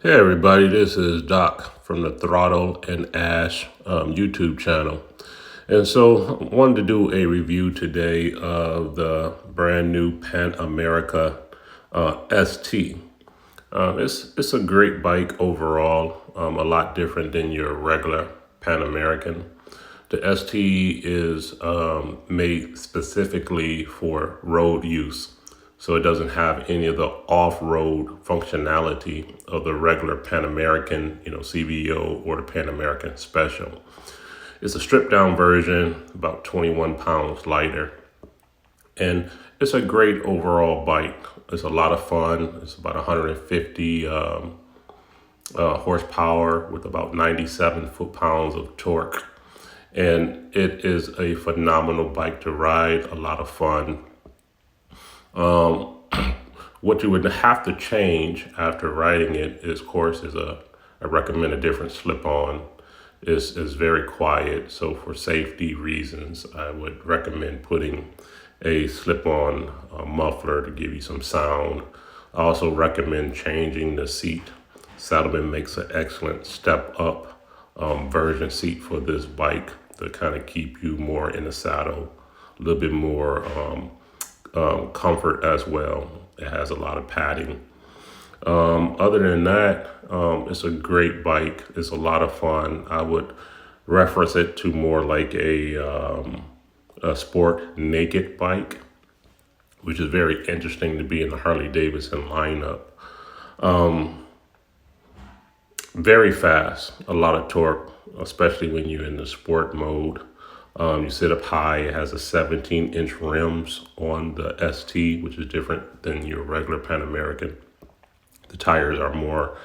Hey everybody, this is Doc from the Throttle and Ash YouTube channel. And so I wanted to do a review today of the brand new Pan America ST. It's a great bike overall, a lot different than your regular Pan American. The ST is made specifically for road use. So it doesn't have any of the off-road functionality of the regular Pan American, CVO or the Pan American Special. It's a stripped down version, about 21 pounds lighter. And it's a great overall bike. It's a lot of fun. It's about 150 horsepower with about 97 foot-pounds of torque. And it is a phenomenal bike to ride, a lot of fun. What you would have to change after riding it is, of course, I recommend a different slip-on. It's very quiet, so for safety reasons, I would recommend putting a slip-on muffler to give you some sound. I also recommend changing the seat. Saddlemen makes an excellent step-up version seat for this bike to kind of keep you more in the saddle, a little bit more comfort as well. It has a lot of padding. Other than that, it's a great bike. It's a lot of fun. I would reference it to more like a sport naked bike, which is very interesting to be in the Harley Davidson lineup. Very fast, a lot of torque, especially when you're in the sport mode. You sit up high. It has a 17-inch rims on the ST, which is different than your regular Pan American. The tires are more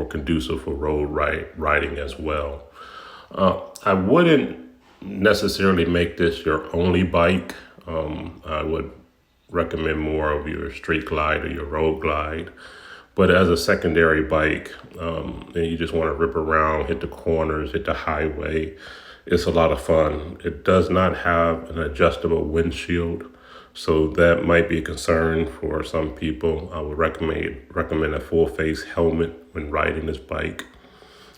conducive for road riding as well. I wouldn't necessarily make this your only bike. I would recommend more of your street glide or your road glide. But as a secondary bike, and you just want to rip around, hit the corners, hit the highway, it's a lot of fun. It does not have an adjustable windshield, so that might be a concern for some people. I would recommend a full face helmet when riding this bike.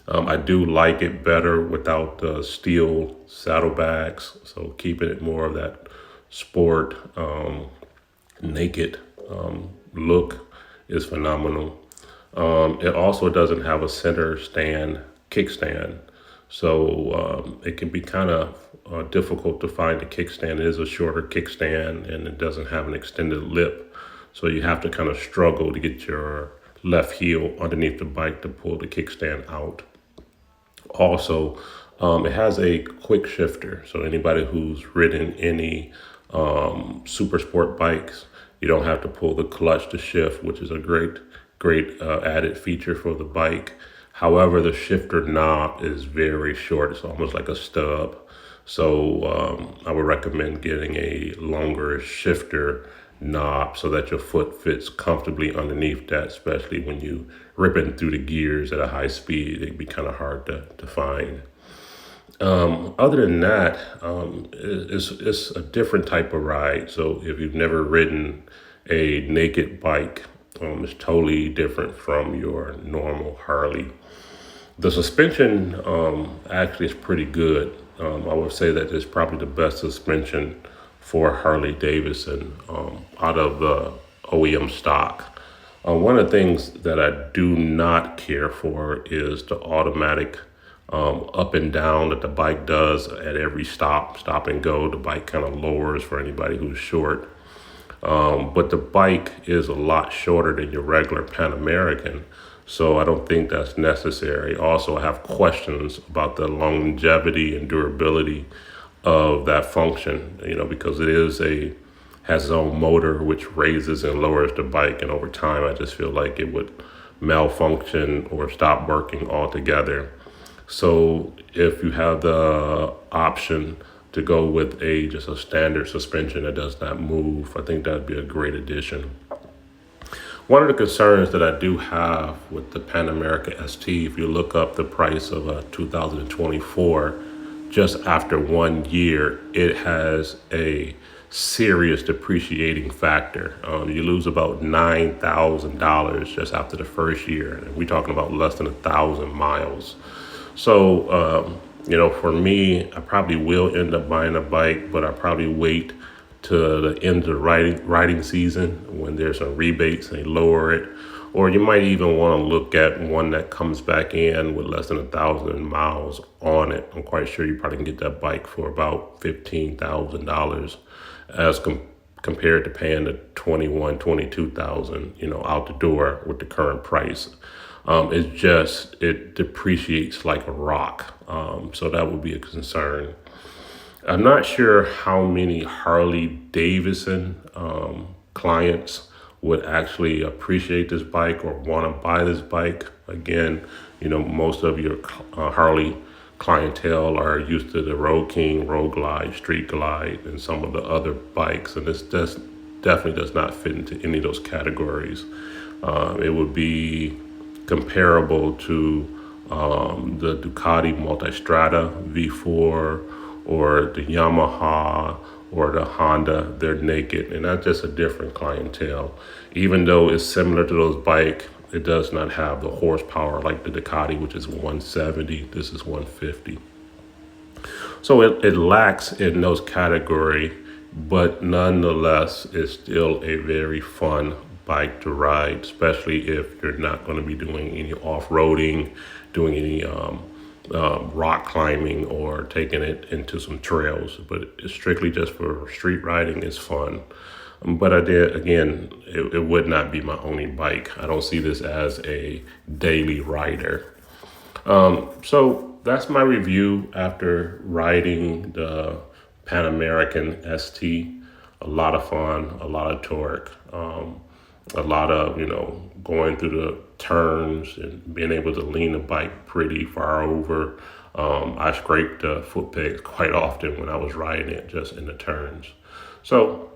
I do like it better without the steel saddlebags, so keeping it more of that sport naked look is phenomenal. It also doesn't have a center stand kickstand. So it can be kind of difficult to find a kickstand. It is a shorter kickstand and it doesn't have an extended lip. So you have to kind of struggle to get your left heel underneath the bike to pull the kickstand out. Also, it has a quick shifter. So anybody who's ridden any super sport bikes, you don't have to pull the clutch to shift, which is a great added feature for the bike. However, the shifter knob is very short. It's almost like a stub. So I would recommend getting a longer shifter knob so that your foot fits comfortably underneath that, especially when you ripping through the gears at a high speed. It'd be kind of hard to find. Other than that, it's a different type of ride. So if you've never ridden a naked bike, it's totally different from your normal Harley. The suspension actually is pretty good. I would say that it's probably the best suspension for Harley Davidson out of the OEM stock. One of the things that I do not care for is the automatic up and down that the bike does at every stop and go. The bike kind of lowers for anybody who's short. But the bike is a lot shorter than your regular Pan American, so I don't think that's necessary. Also, I have questions about the longevity and durability of that function, because it has its own motor which raises and lowers the bike, and over time I just feel like it would malfunction or stop working altogether. So if you have the option to go with just a standard suspension that does not move, I think that'd be a great addition. One of the concerns that I do have with the Pan America ST, if you look up the price of a 2024, just after 1 year, it has a serious depreciating factor. You lose about $9,000 just after the first year. And we're talking about less than 1,000 miles. So, for me, I probably will end up buying a bike, but I probably wait to the end of the riding season when there's some rebates and they lower it. Or you might even want to look at one that comes back in with less than 1,000 miles on it. I'm quite sure you probably can get that bike for about $15,000 as compared to paying the 22,000, out the door with the current price. It depreciates like a rock. So that would be a concern. I'm not sure how many Harley Davidson clients would actually appreciate this bike or want to buy this bike. Again, most of your Harley clientele are used to the Road King, Road Glide, Street Glide, and some of the other bikes, and this definitely does not fit into any of those categories. It would be comparable to the Ducati Multistrada V4 or the Yamaha or the Honda. They're naked, and that's just a different clientele. Even though it's similar to those bikes, it does not have the horsepower like the Ducati, which is 170. This is 150. So it lacks in those category, but nonetheless, it's still a very fun bike to ride, especially if you're not going to be doing any off-roading, doing any rock climbing, or taking it into some trails. But it's strictly just for street riding. It's fun. But it would not be my only bike. I don't see this as a daily rider. So that's my review after riding the Pan American ST. A lot of fun, a lot of torque, a lot of, going through the turns and being able to lean the bike pretty far over. I scraped the foot pegs quite often when I was riding it just in the turns. So,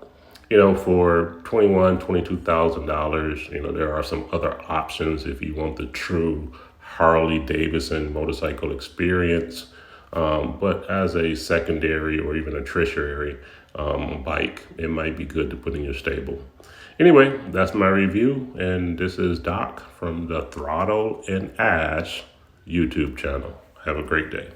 for $22,000, there are some other options if you want the true Harley Davidson motorcycle experience. But as a secondary or even a tertiary bike, it might be good to put in your stable. Anyway, that's my review, and this is Doc from the Throttle and Ash YouTube channel. Have a great day.